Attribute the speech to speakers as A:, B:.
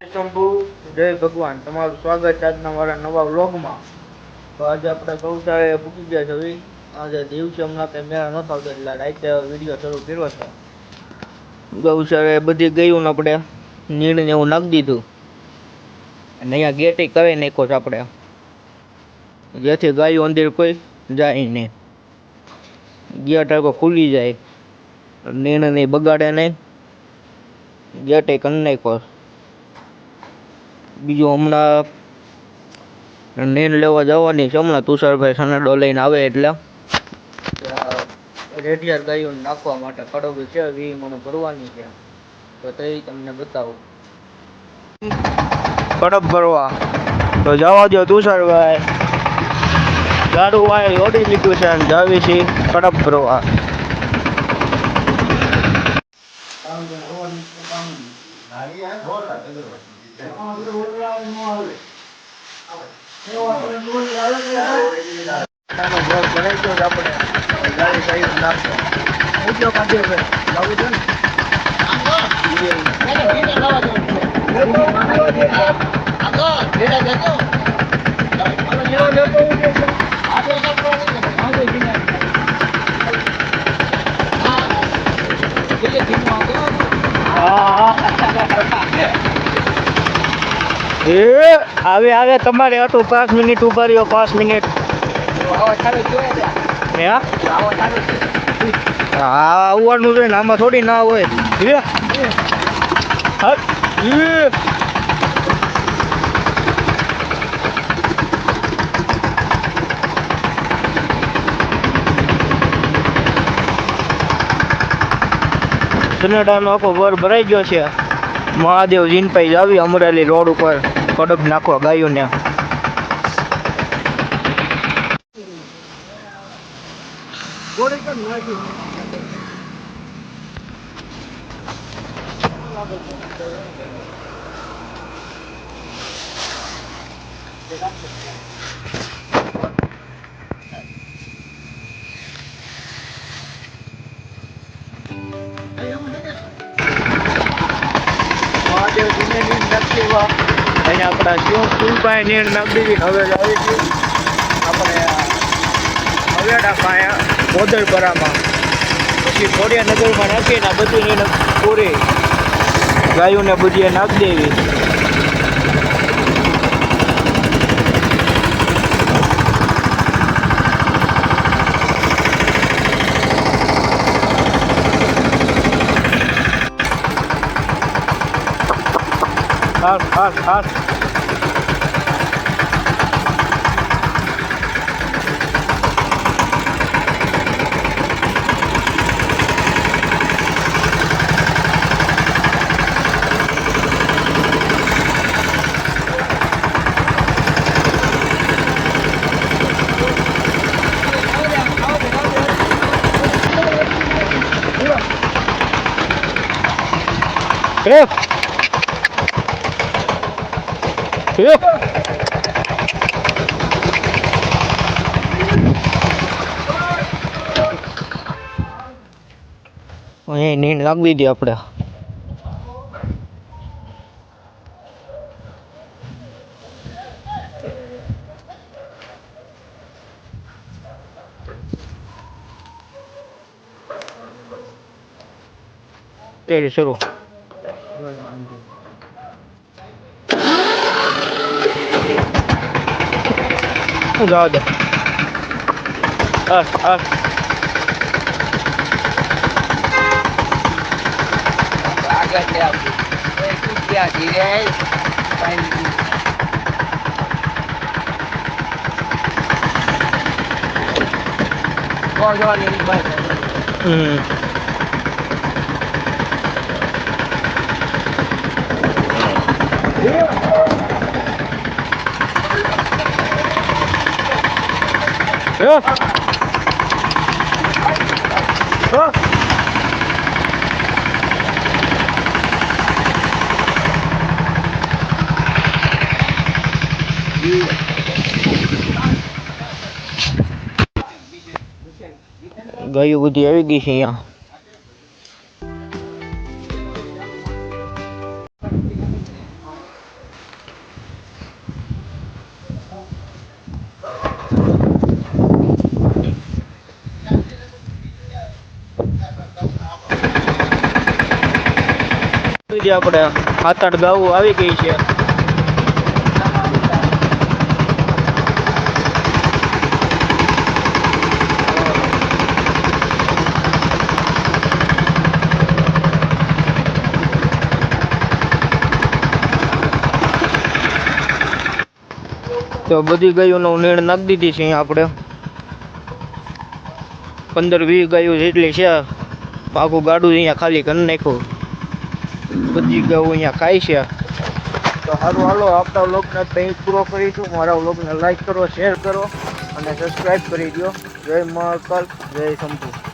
A: શંભુ જય ભગવાન, તમારું સ્વાગત છે આજના મારા નવા વ્લોગમાં. તો આજે આપણે ગૌશાળાએ પૂકી ગયા છે. આજે દિવસે હમણાં કંઈ મેળા નહોતો આવતો એટલે રાતે વિડીયો શરૂ કર્યો છે. ગૌશાળાએ બધી ગયું ને આપણે નીણ ને એવું નાખી દીધું અને અહીંયા ગેટ કરી નાખ્યો છે આપણે, જેથી ગાયો અંદર કોઈ જાય નહીં. ગેટ આગળ ખુલી જાય, નીણ નહીં બગાડે નહીં, ગેટ કરી નાખ્યો. બીજું હમણાં નીણ લેવા જવાની છે. હમણાં તુષારભાઈ સનેડો લઈને આવે એટલે રેડિયાર ગાયોને નાખવા માટે કડોબી છે, 20 મણ ભરવાની છે. તો તે તમને બતાવું. કડબ ભરવા તો જવા દો તુષારભાઈ. ગાડું વાય ઓડી લીધું છે અને જાવી છે કડબ ભરવા. આવે આવે તમારે હતું 5 મિનિટ ઉભા રહ્યો. 5 મિનિટ હા આવવાનું છે ને, આમાં થોડી ના હોય. સનેડાનો આખો વર ભરાઈ ગયો છે. મહાદેવ જીનપાઈ આવી અમરેલી રોડ ઉપર કડબ નાખવા ગાયોને. અહીંયા આપણા શિવભાઈ નીણ નાખી દીધી. હવે આવી છીએ આપણે હવેડા પાયા ગોદરપરામાં, પછી ખોડિયા નગરમાં નાખીને બધી નીણ પૂરી ગાયોને બધી નાખી દેવી. ખાસ અહીં નીણ નાખી દીધી આપણે. તેરી શરૂ જવા દે. ગાયો બધી આવી ગઈ છે અહીંયા. બધી આપણે 7-8 ગાઉ આવી ગઈ છે. તો બધી ગાયોનો નીણ નાખી દીધી છે અહીંયા આપણે 15-20 ગાયો જેટલી છે. આખું ગાડું અહીંયા ખાલી કરી નાખ્યું. બધી ગાયો અહીંયા ખાય છે. તો સારું હાલો આપણા વ્લોગને અહીં પૂરો કરીશું. મારા વ્લોગને લાઈક કરો, શેર કરો અને સબસ્ક્રાઈબ કરી દો. જય મહાકાલ, જય શંભુ.